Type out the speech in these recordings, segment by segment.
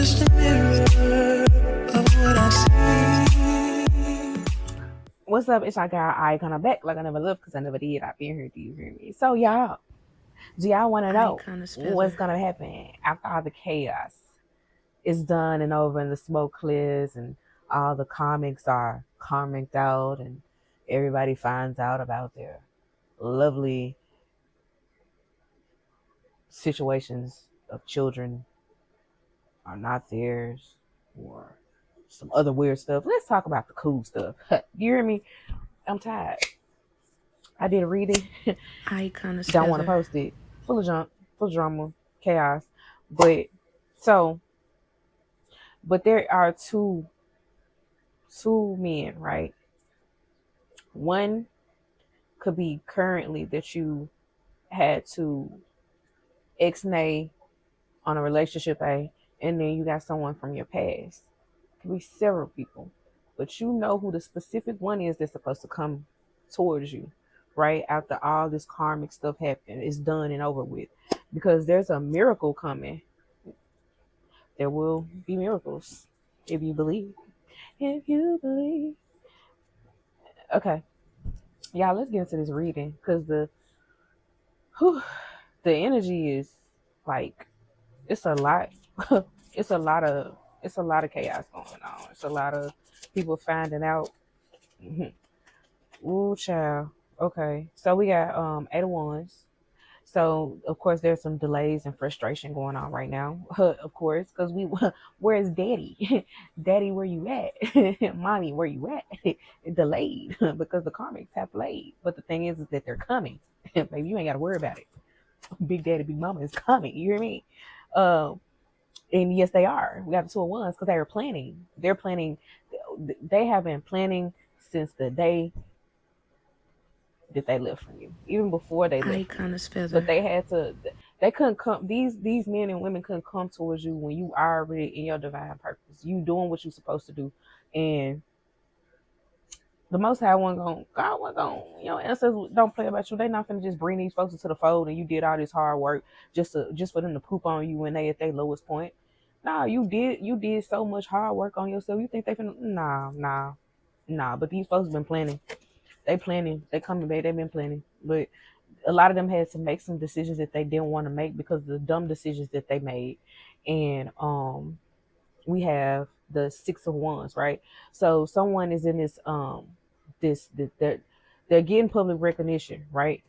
just a mirror of what I see. What's up? It's our girl Aaikana back like I never left because I never did. I've been here. Do you hear me? So y'all, do y'all want to know Aaikana what's Spiller. gonna happen after all the chaos is done and over and the smoke clears and all the comics are karmicked out and everybody finds out about their lovely situations of children are not theirs or some other weird stuff. Let's talk about the cool stuff. You hear me? I'm tired. I did a reading. Aaikana Don't want to Spiller. post it. Full of junk, full of drama, chaos. But so, but there are two men, right? One could be currently that you had to ex-nay on a relationship A, and then you got someone from your past. It could be several people, but you know who the specific one is that's supposed to come towards you, right? After all this karmic stuff happened, it's done and over with, because there's a miracle coming. There will be miracles if you believe. If you believe. Okay, y'all, let's get into this reading because whew, the energy is like it's a lot. it's a lot of it's a lot of chaos going on. It's a lot of people finding out. Ooh, child. Okay, so we got 8 of Wands. So of course there's some delays and frustration going on right now. Of course, because where's Daddy? Daddy, where you at? Mommy, where you at? Delayed because the karmics have delayed. But the thing is that they're coming. Baby, you ain't got to worry about it. Big Daddy, Big Mama is coming. You hear me? Um, and yes, they are. We got the 2 of Wands because they were planning. They're planning. They have been planning since the day that they left from you, even before they left from you. Aaikana But Spiller. they had to. They couldn't come. These men and women couldn't come towards you when you are already in your divine purpose. You doing what you're supposed to do, and the Most High one going God one going. Ancestors don't play about you. They not gonna just bring these folks into the fold, and you did all this hard work just for them to poop on you when they at their lowest point. Nah, you did so much hard work on yourself. You think they finna nah. But these folks been planning. They planning. They coming back. They been planning. But a lot of them had to make some decisions that they didn't want to make because of the dumb decisions that they made. And we have the 6 of Wands, right? So someone is in this they're getting public recognition, right?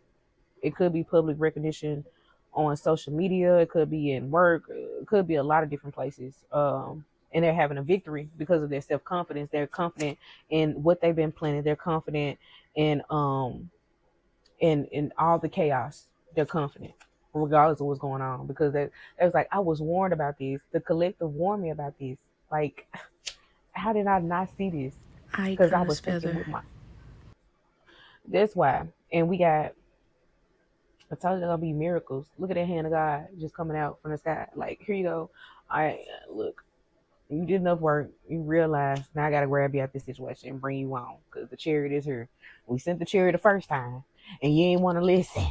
It could be public recognition on social media, it could be in work, it could be a lot of different places. And they're having a victory because of their self-confidence. They're confident in what they've been planning. They're confident in all the chaos. They're confident regardless of what's going on, because they was like, I was warned about this. The collective warned me about this. Like, how did I not see this? Because I Aaikana was thinking Spiller. with my. That's why. And we got. I told you there's gonna be miracles. Look at that hand of God just coming out from the sky. Like, here you go. I look. You did enough work. You realize now I gotta grab you out this situation and bring you on because the chariot is here. We sent the chariot the first time, and you ain't want to listen.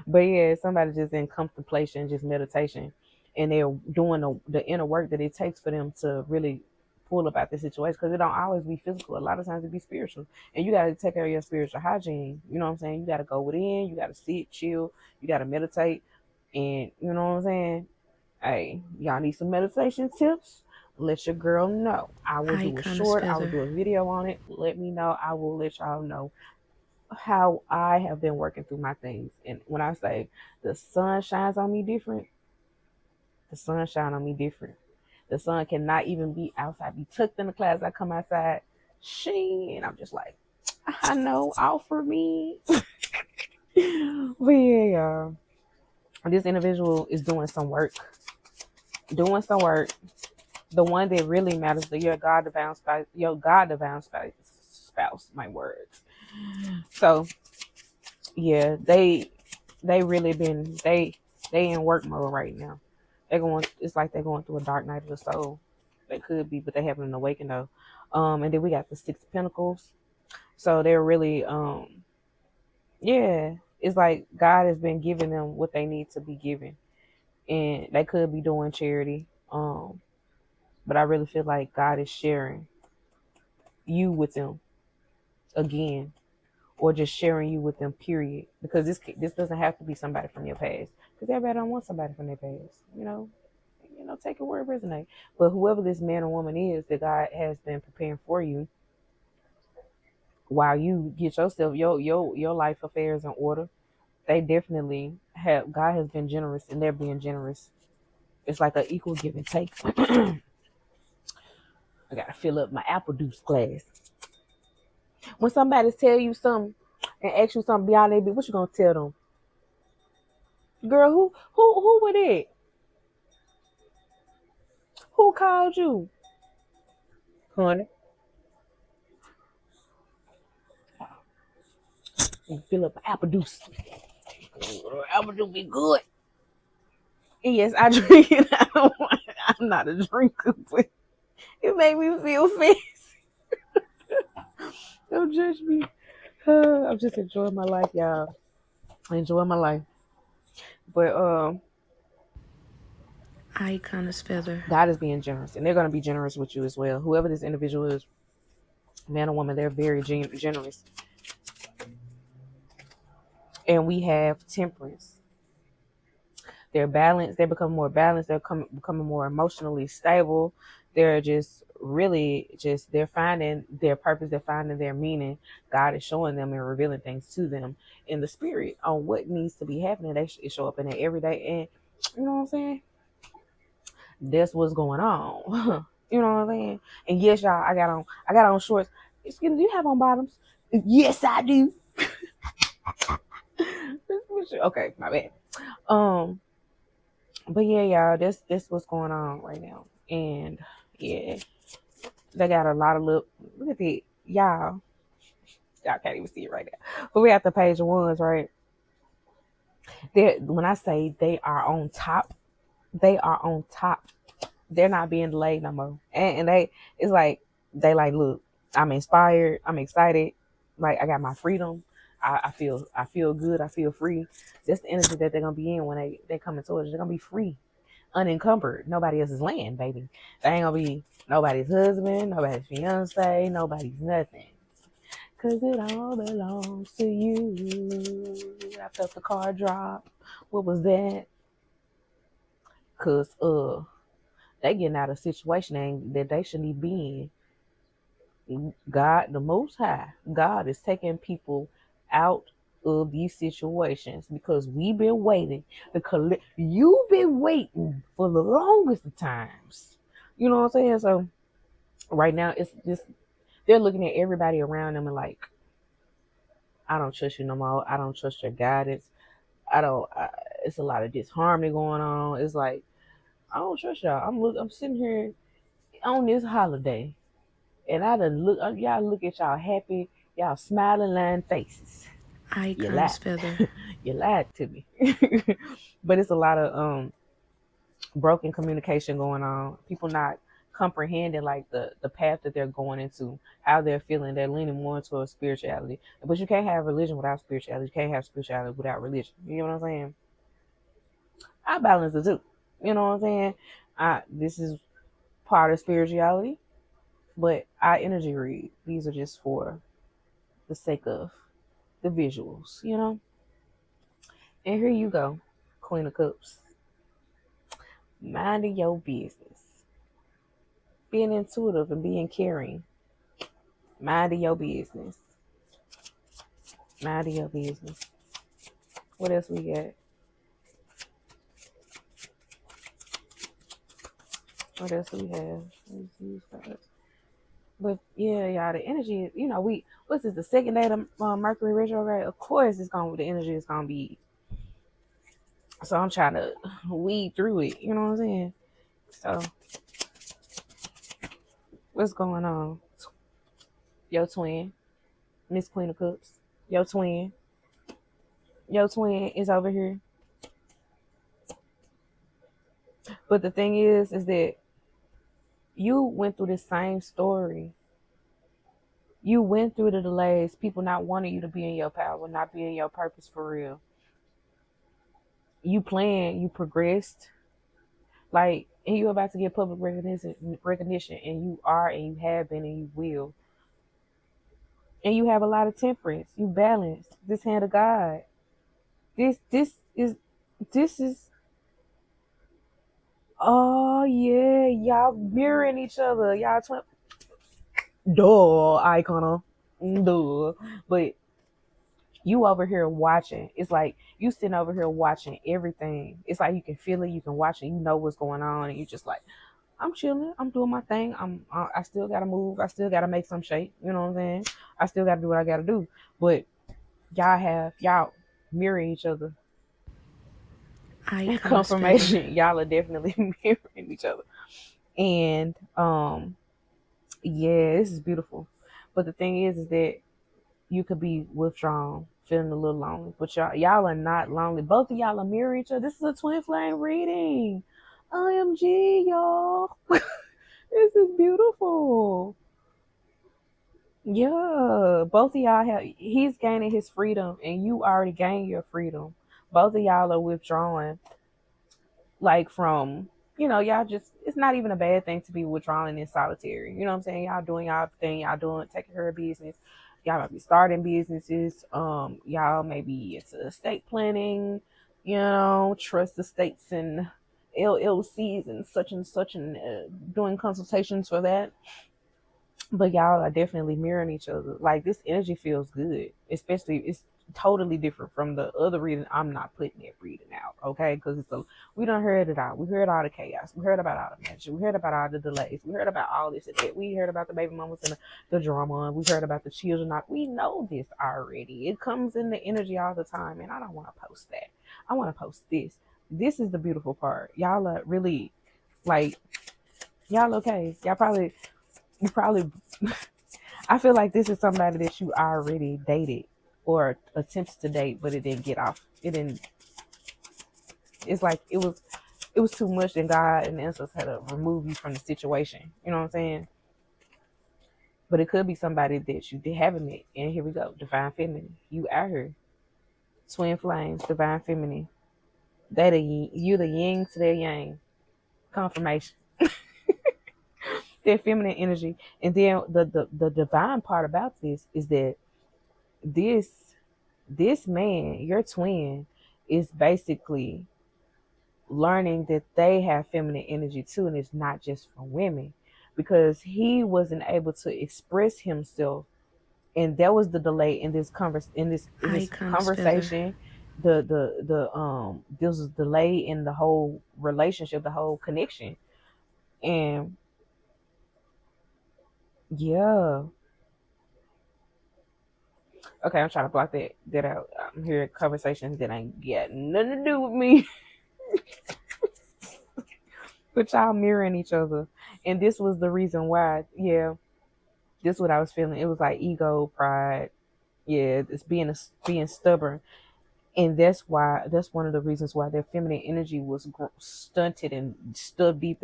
But yeah, somebody just in contemplation, just meditation, and they're doing the inner work that it takes for them to really pull up out the situation, because it don't always be physical. A lot of times it be spiritual, and you got to take care of your spiritual hygiene. You know what I'm saying? You got to go within. You got to sit, chill. You got to meditate, and you know what I'm saying. Hey, y'all need some meditation tips? Let your girl know. I will do a Aaikana short. I will Spiller. do a video on it. Let me know. I will let y'all know how I have been working through my things. And when I say the sun shines on me different, the sun shine on me different. The sun cannot even be outside, be tucked in the clouds. I come outside, and I'm just like, I know, offer me. But yeah, y'all. This individual is doing some work. Doing some work. The one that really matters, your God divine spouse, my words. So yeah, they really been they in work mode right now. It's like they're going through a dark night of the soul. They could be, but they haven't an awakened though. And then we got the 6 of Pentacles. So they're really yeah, it's like God has been giving them what they need to be given. And they could be doing charity. But I really feel like God is sharing you with them again, or just sharing you with them, period. Because this doesn't have to be somebody from your past, because everybody don't want somebody from their past. Take it where it resonates. But whoever this man or woman is that God has been preparing for you, while you get yourself your life affairs in order, they definitely have. God has been generous, and they're being generous. It's like an equal give and take. I gotta fill up my apple juice glass. When somebody tell you something and ask you something beyond their, what you gonna tell them? Girl, who with it? Who called you? Honey, fill up my apple juice. Apple juice be good. And yes, I drink it. I'm not a drinker, but it made me feel fancy. Don't judge me. I'm just enjoying my life, y'all. Enjoying my life. But Aaikana's feather. God is being generous, and they're going to be generous with you as well. Whoever this individual is, man or woman, they're very generous. And we have temperance. They're balanced. They become more balanced. They're becoming more emotionally stable. They're just really they're finding their purpose. They're finding their meaning. God is showing them and revealing things to them in the spirit on what needs to be happening. They show up in it every day. And you know what I'm saying? That's what's going on. You know what I'm saying? And yes, y'all, I got on shorts. Excuse me, do you have on bottoms? Yes, I do. Okay, my bad. But yeah, y'all, this what's going on right now. And yeah, they got a lot of look at it. Y'all can't even see it right now. But we have the page of ones, right? When I say they are on top, they are on top. They're not being delayed no more. And it's like they like, look, I'm inspired, I'm excited, like I got my freedom. I feel good, I feel free. That's the energy that they're gonna be in when they coming towards you. They're gonna be free, unencumbered. Nobody else's land, baby. They ain't gonna be nobody's husband, nobody's fiance, nobody's nothing. Cause it all belongs to you. I felt the car drop. What was that? Cause they getting out of a situation that they shouldn't be in. God, the Most High, God is taking people out of these situations because we've been waiting. You've been waiting for the longest of times. You know what I'm saying? So right now, it's just they're looking at everybody around them and like, I don't trust you no more. I don't trust your guidance. I don't. It's a lot of disharmony going on. It's like I don't trust y'all. I'm sitting here on this holiday, and y'all look at y'all happy, y'all smiling, lying faces. You lied. Aaikana's feather. You lied to me. But it's a lot of broken communication going on. People not comprehending like the path that they're going into, how they're feeling. They're leaning more towards spirituality. But you can't have religion without spirituality. You can't have spirituality without religion. You know what I'm saying? I balance the two. You know what I'm saying? This is part of spirituality, but I energy read. These are just for the sake of the visuals, you know? And here you go, Queen of Cups. Minding your business. Being intuitive and being caring. Minding your business. Minding your business. What else we got? What else do we have? But yeah, y'all, the energy, what's this, the second day of Mercury retrograde? Of course, the energy is gonna be. So I'm trying to weed through it. You know what I'm saying? So what's going on? Your twin, Miss Queen of Cups. Your twin is over here. But the thing is that you went through the same story. You went through the delays, people not wanting you to be in your power, not be in your purpose for real. You planned, you progressed, Like, and you about to get public recognition, and you are, and you have been, and you will, and you have a lot of temperance. You balance this hand of God. This this is. Oh yeah, y'all mirroring each other. Y'all twin. Duh, Icona. Duh. But you over here watching. It's like you sitting over here watching everything. It's like you can feel it, you can watch it, you know what's going on, and you just like, I'm chilling, I'm doing my thing. I still gotta move, I still gotta make some shape. You know what I'm saying? I still gotta do what I gotta do. But y'all mirror each other. Icon spitter. Confirmation, y'all are definitely mirroring each other. And yeah, this is beautiful. But the thing is that you could be withdrawn, feeling a little lonely. But y'all are not lonely. Both of y'all are mirroring each other. This is a twin flame reading. OMG, y'all. This is beautiful. Yeah. Both of y'all he's gaining his freedom and you already gained your freedom. Both of y'all are withdrawing, like from, y'all just, it's not even a bad thing to be withdrawing in solitary. You know what I'm saying? Y'all doing y'all thing, y'all doing, taking care of business. Y'all might be starting businesses. Y'all may be into estate planning, trust estates and LLCs and such, and doing consultations for that. But y'all are definitely mirroring each other. Like, this energy feels good, especially it's totally different from the other reading. I'm not putting that reading out, okay? Because we done heard it all. We heard all the chaos. We heard about all the magic. We heard about all the delays. We heard about all this and that. We heard about the baby mamas and the drama. We heard about the children. We know this already. It comes in the energy all the time, and I don't want to post that. I want to post this. This is the beautiful part. Y'all are really, like, y'all okay. You probably I feel like this is somebody that you already dated or attempted to date, but it didn't get off. It didn't. It's like it was too much, and God and the ancestors had to remove you from the situation. You know what I'm saying? But it could be somebody that you haven't met. And here we go, divine feminine. You out here, twin flames, divine feminine. You the yin to their yang. Confirmation. Their feminine energy, and then the divine part about this is that this man, your twin, is basically learning that they have feminine energy too, and it's not just for women, because he wasn't able to express himself, and that was the delay in this Icon spitter. conversation. This was delay in the whole relationship, the whole connection, and yeah. Okay, I'm trying to block that out. I'm hearing conversations that ain't got nothing to do with me. But y'all mirroring each other. And this was the reason why, yeah, this is what I was feeling. It was like ego, pride. Yeah, it's being stubborn. And that's one of the reasons why their feminine energy was stunted and stuck deep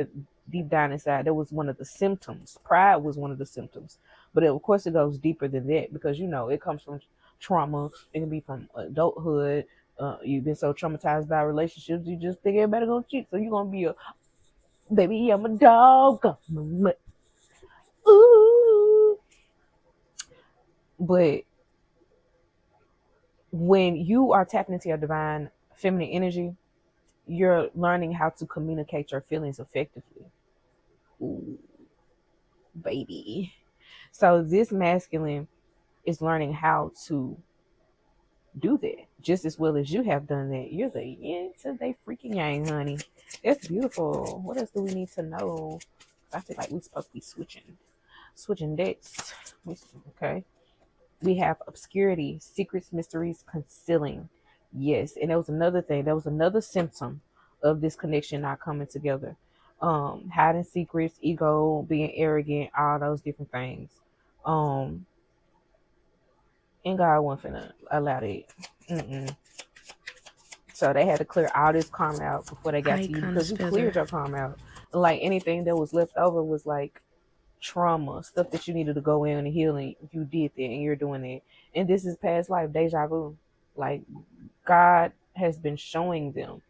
down inside. That was one of the symptoms. Pride was one of the symptoms. But of course it goes deeper than that, because it comes from trauma. It can be from adulthood. You've been so traumatized by relationships, you just think everybody gonna cheat, so you're gonna be a baby. I'm a dog. Ooh. But when you are tapping into your divine feminine energy, you're learning how to communicate your feelings effectively. Ooh, baby. So this masculine is learning how to do that just as well as you have done that. You're the yin to they freaking yang, honey. That's beautiful. What else do we need to know? I feel like we're supposed to be switching decks. Okay. We have obscurity, secrets, mysteries, concealing. Yes, and that was another thing. That was another symptom of this connection not coming together. Hiding secrets, ego, being arrogant, all those different things. And God wasn't finna allow that. Mm-mm. So they had to clear all this karma out before they got to you, Icon because you spitter. cleared your karma out. Like, anything that was left over was like trauma, stuff that you needed to go in and heal, and you did that, and you're doing it. And this is past life, deja vu. Like, God has been showing them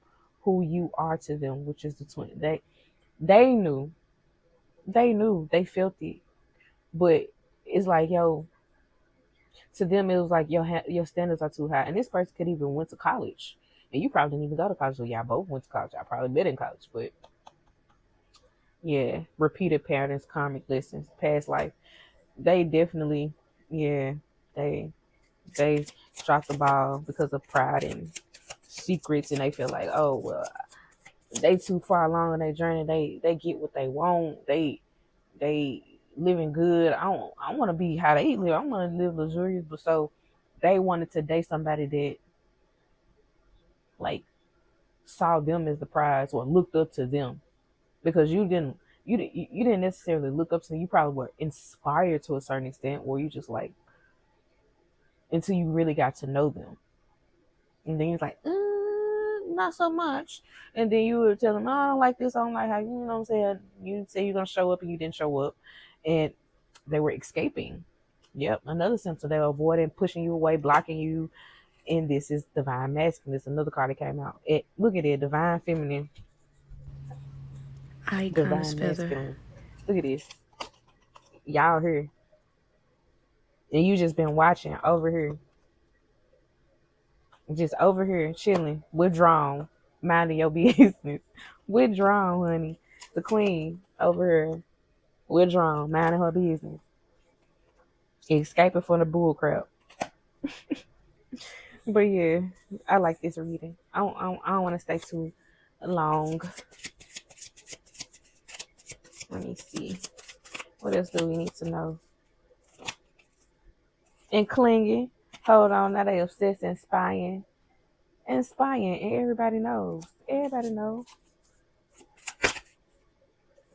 who you are to them, which is the twin. They knew, they felt it, but it's like, yo, to them it was like your standards are too high. And this person could even went to college, and you probably didn't even go to college. So y'all both went to college. I probably met in college, but yeah, repeated patterns, karmic lessons, past life. They definitely, yeah, they they dropped the ball because of pride and secrets, and they feel like, oh well, they too far along in their journey. They get what they want. They living good. I want to be how they live. I want to live luxurious, but so they wanted to date somebody that like saw them as the prize or looked up to them, because you didn't necessarily look up to them. You probably were inspired to a certain extent, or you just like, until you really got to know them, and then you're like, not so much. And then you would tell them, oh, I don't like this, I don't like how, you know what I'm saying? You say you're gonna show up and you didn't show up, and they were escaping. Yep, another symptom. They were avoiding, pushing you away, blocking you. And this is divine masculine. This is another card that came out. Look at it, divine feminine, Aaikana's divine feather. masculine. Look at this. Y'all here. And you just been watching over here. Just over here chilling, withdrawn, minding your business. Withdrawn, honey. The queen over here, withdrawn, minding her business. Escaping from the bull crap. But yeah, I like this reading. I don't want to stay too long. Let me see. What else do we need to know? And clinging. Hold on, now they obsessed and spying. And spying, and everybody knows. Everybody knows.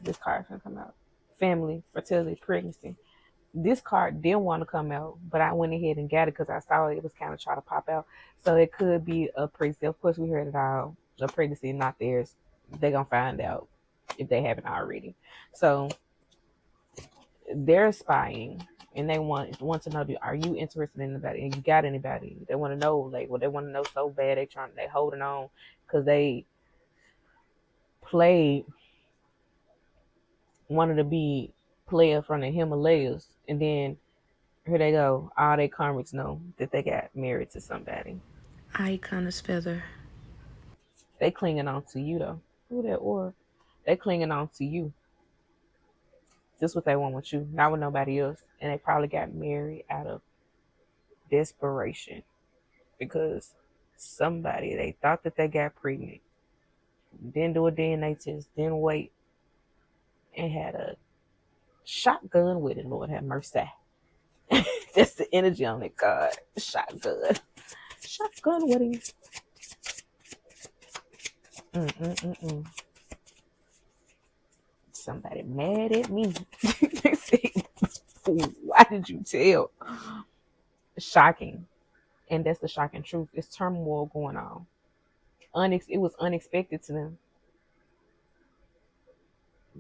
This card's gonna come out. Family, fertility, pregnancy. This card didn't want to come out, but I went ahead and got it because I saw it was kind of trying to pop out. So it could be a pregnancy. Of course, we heard it all. A pregnancy, not theirs. They're gonna find out if they haven't already. So they're spying, and they want to know, are you interested in anybody? And you got anybody? They want to know, like, well, they want to know so bad. They holding on because they played, wanted to be player from the Himalayas, and then here they go. All they karmics know that they got married to somebody. Aaikana's feather. They clinging on to you though. Who that or? They clinging on to you. This what they want with you, not with nobody else. And they probably got married out of desperation because somebody, they thought that they got pregnant, didn't do a DNA test, didn't wait, and had a shotgun with it. Lord have mercy. That's the energy on it, God. Shotgun wedding. Somebody mad at me. They say, why did you tell? Shocking. And that's the shocking truth. It's turmoil going on. It was unexpected to them.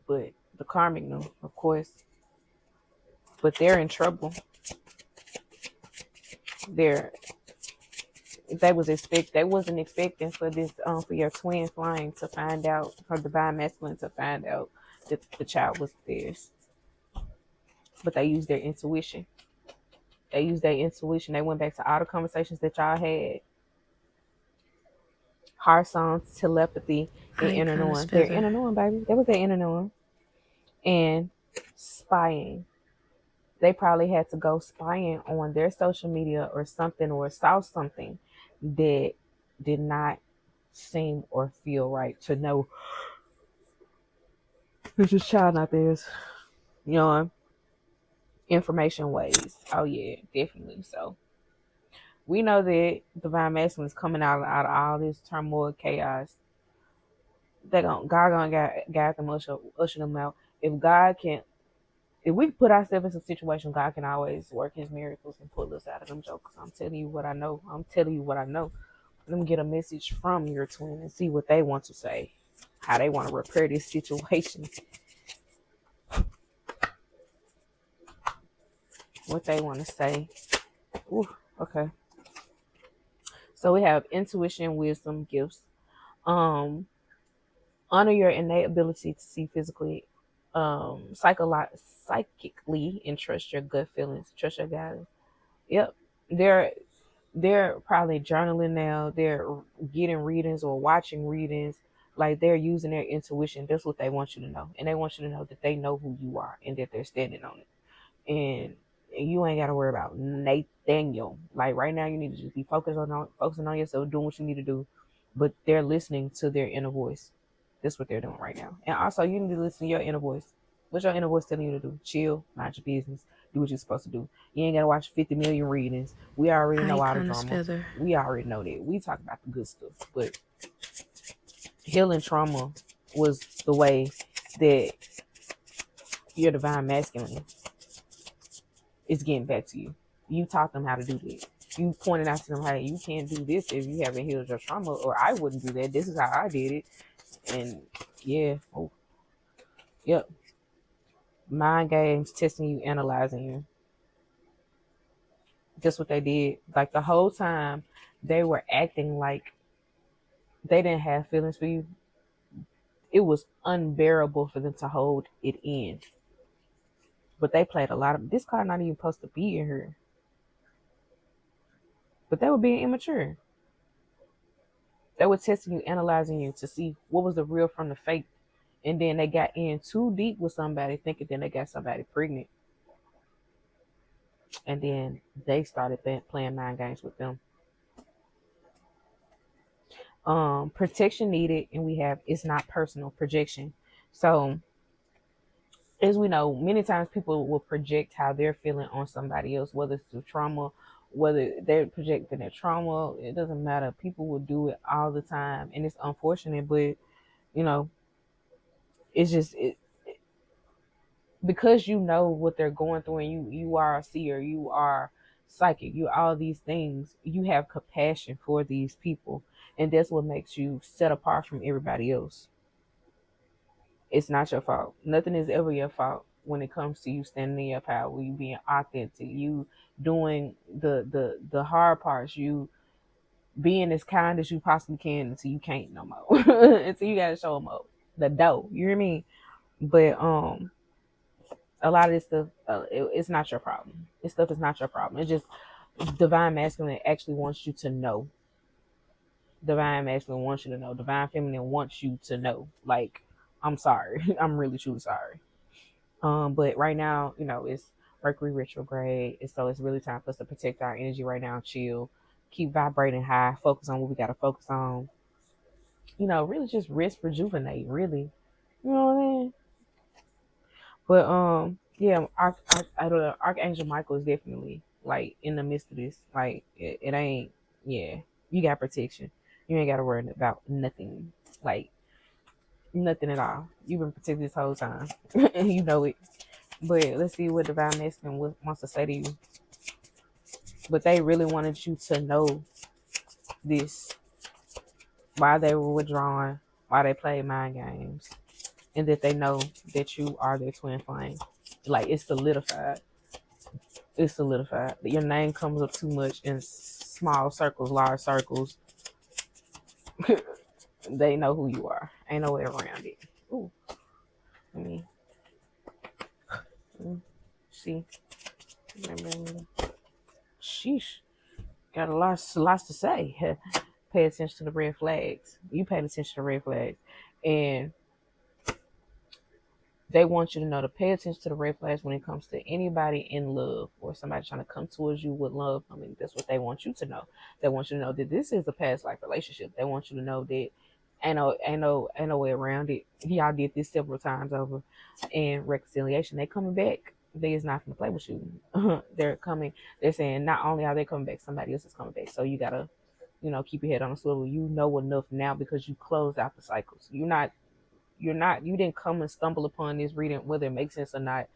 But the karmic knew, of course. But they're in trouble. They wasn't expecting for this for your twin flying to find out, for divine masculine to find out that the child was theirs. But they used their intuition. They went back to all the conversations that y'all had. Heart songs, telepathy, and inner knowing. Their inner knowing, baby. That was their inner knowing. And spying. They probably had to go spying on their social media or something, or saw something that did not seem or feel right, to know this is child not theirs. You know, information ways. Oh yeah, definitely. So we know that divine masculine is coming out of all this turmoil, chaos. God gonna guide them, usher them out. If we put ourselves in some situation, God can always work His miracles and pull us out of them jokes. I'm telling you what I know. Let me get a message from your twin and see what they want to say, how they want to repair this situation, what they want to say. Ooh, okay. So we have intuition, wisdom, gifts. Um, honor your innate ability to see physically, psychically, and trust your gut feelings. Trust your guidance. Yep, they're probably journaling now. They're getting readings or watching readings. Like they're using their intuition. That's what they want you to know, and they want you to know that they know who you are and that they're standing on it. And you ain't got to worry about Nathaniel. Like right now, you need to just be focusing on yourself, doing what you need to do. But they're listening to their inner voice. That's what they're doing right now. And also, you need to listen to your inner voice. What's your inner voice telling you to do? Chill, mind your business, do what you're supposed to do. You ain't got to watch 50 million readings. We already know all the Aaikana's drama. feather. We already know that. We talk about the good stuff. But healing trauma was the way that your divine masculine is getting back to you. You taught them how to do that. You pointed out to them, hey, you can't do this if you haven't healed your trauma, or I wouldn't do that. This is how I did it. And yeah, yep. Mind games, testing you, analyzing you. That's what they did. Like the whole time they were acting like they didn't have feelings for you. It was unbearable for them to hold it in. But they played a lot of this card not even supposed to be in here. But they were being immature. They were testing you, analyzing you to see what was the real from the fake. And then they got in too deep with somebody, thinking then they got somebody pregnant. And then they started playing mind games with them. Protection needed, and we have it's not personal projection. So as we know, many times people will project how they're feeling on somebody else, whether it's through trauma, whether they're projecting their trauma. It doesn't matter. People will do it all the time, and it's unfortunate, but you know, it's just because you know what they're going through, and you are a seer, you are psychic, you all these things. You have compassion for these people, and that's what makes you set apart from everybody else. It's not your fault. Nothing is ever your fault when it comes to you standing in your power, you being authentic, you doing the hard parts, you being as kind as you possibly can until you can't no more. Until you gotta show them up the dough. You hear me? But a lot of this stuff, it's not your problem. This stuff is not your problem. It's just divine masculine actually wants you to know. Divine masculine wants you to know. Divine feminine wants you to know. Like, I'm sorry. I'm really truly sorry. But right now, it's Mercury retrograde, and so it's really time for us to protect our energy right now. Chill, keep vibrating high, focus on what we gotta focus on. Really just rest, rejuvenate. Really, you know what I mean? But yeah, I don't know. Archangel Michael is definitely like in the midst of this. Like it ain't. Yeah, you got protection. You ain't got to worry about nothing. Like nothing at all. You've been protected this whole time, and you know it. But let's see what Divine Masculine wants to say to you. But they really wanted you to know this, why they were withdrawing, why they played mind games, and that they know that you are their twin flame. Like it's solidified. It's solidified. Your name comes up too much in small circles, large circles. They know who you are. Ain't no way around it. Ooh. Let me see. Sheesh. Got a lot to say. Pay attention to the red flags. You paid attention to the red flags. And they want you to know to pay attention to the red flags when it comes to anybody in love or somebody trying to come towards you with love. I mean, that's what they want you to know. They want you to know that this is a past life relationship. They want you to know that ain't no way around it. Y'all did this several times over, and reconciliation. They coming back. They is not gonna play with you. They're coming. They're saying not only are they coming back, somebody else is coming back. So you gotta, keep your head on a swivel. You know enough now because you closed out the cycles. You didn't come and stumble upon this reading, whether it makes sense or not,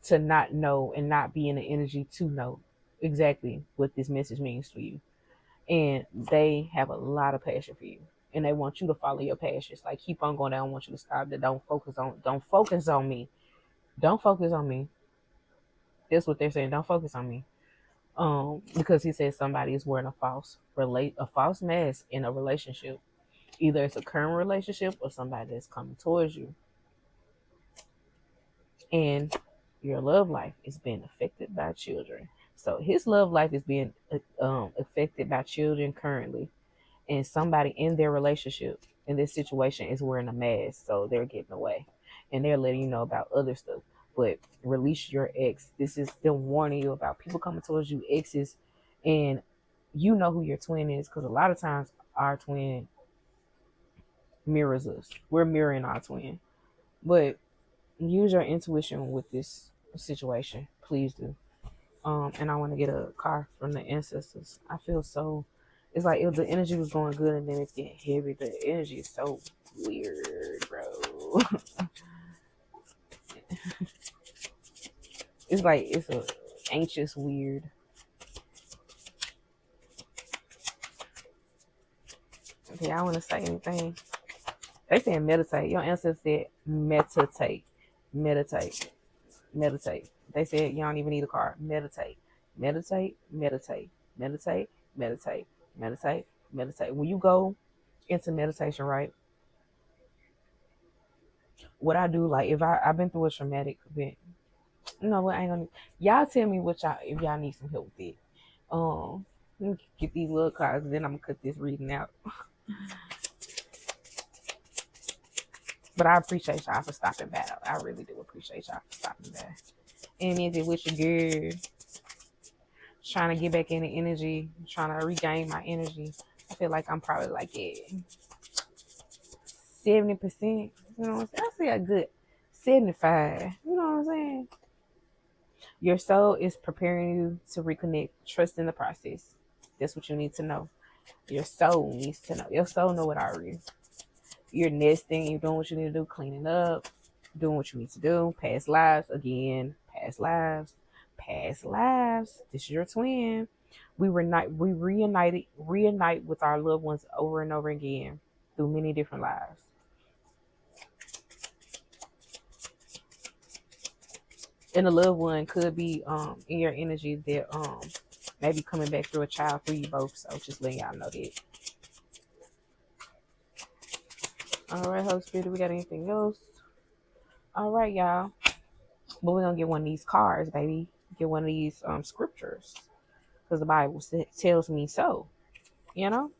to not know and not be in the energy to know exactly what this message means for you. And they have a lot of passion for you, and they want you to follow your passions. Like keep on going. They don't want you to stop. They don't focus on me. Don't focus on me. That's what they're saying. Don't focus on me. Because he says somebody is wearing a false mask in a relationship. Either it's a current relationship or somebody that's coming towards you, and your love life is being affected by children. So his love life is being affected by children currently, and somebody in their relationship in this situation is wearing a mask, so they're getting away, and they're letting you know about other stuff. But release your ex. This is them warning you about people coming towards you, exes, and you know who your twin is, because a lot of times our twin mirrors us. We're mirroring our twin, but use your intuition with this situation. Please do. And I want to get a card from the ancestors. I feel so. It's like if the energy was going good and then it's getting heavy. The energy is so weird, bro. It's like it's a anxious weird. Okay, I want to say anything. They saying meditate. Your ancestors said meditate, meditate, meditate. They said you don't even need a card. Meditate, meditate, meditate, meditate, meditate, meditate, meditate. When you go into meditation, right? What I do, like if I've been through a traumatic event, you know what? I ain't gonna. Y'all tell me what y'all if y'all need some help with it. Let me get these little cards, and then I'm gonna cut this reading out. But I appreciate y'all for stopping by. I really do appreciate y'all for stopping by. And is it with your girl? Trying to get back in the energy, trying to regain my energy. I feel like I'm probably like at 70%. You know what I'm saying? I say a good 75. You know what I'm saying? Your soul is preparing you to reconnect. Trust in the process. That's what you need to know. Your soul needs to know. Your soul know it already. You're nesting. You're doing what you need to do. Cleaning up. Doing what you need to do. Past lives. Again. Past lives. Past lives. This is your twin. We reunite with our loved ones over and over again through many different lives. And a loved one could be in your energy that maybe coming back through a child for you both. So just letting y'all know that. All right, Holy Spirit, we got anything else? All right, y'all. But we're gonna get one of these cards, baby. Get one of these scriptures, because the Bible tells me so. You know.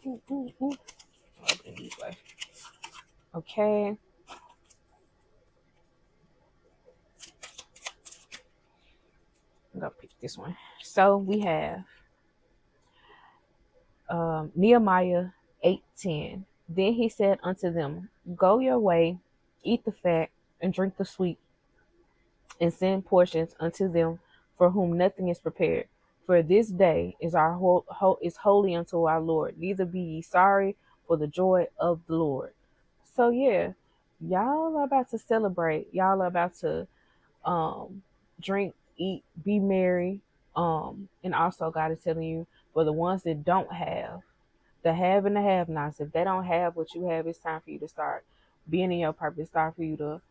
Open it this way. Okay. I'm gonna pick this one. So we have Nehemiah 8:10. Then he said unto them, go your way, eat the fat, and drink the sweet, and send portions unto them for whom nothing is prepared. For this day is is holy unto our Lord. Neither be ye sorry, for the joy of the Lord. So yeah, y'all are about to celebrate. Y'all are about to drink, eat, be merry. And also God is telling you, for the ones that don't have, the have and the have-nots, if they don't have what you have, it's time for you to start being in your purpose. Start for you to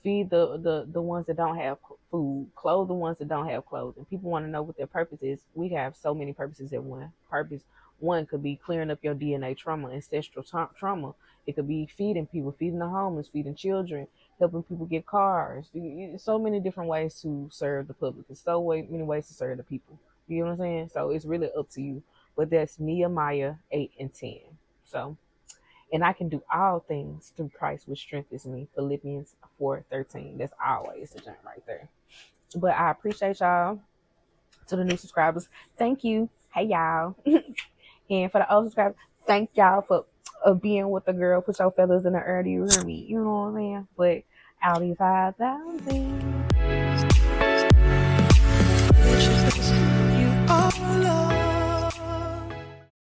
feed the ones that don't have food, clothe the ones that don't have clothes. And people want to know what their purpose is. We have so many purposes at one. Purpose one could be clearing up your DNA trauma, ancestral trauma. It could be feeding people, feeding the homeless, feeding children, helping people get cars. So many different ways to serve the public. There's many ways to serve the people. You know what I'm saying? So it's really up to you. But that's Nehemiah 8:10. So, and I can do all things through Christ which strengthens me. Philippians 4:13. That's always the jump right there. But I appreciate y'all. To the new subscribers, thank you. Hey y'all. And for the old subscribers, thank y'all for being with the girl. Put your feathers in the air. Do you hear me? You know what I'm saying? But I'll be 5,000.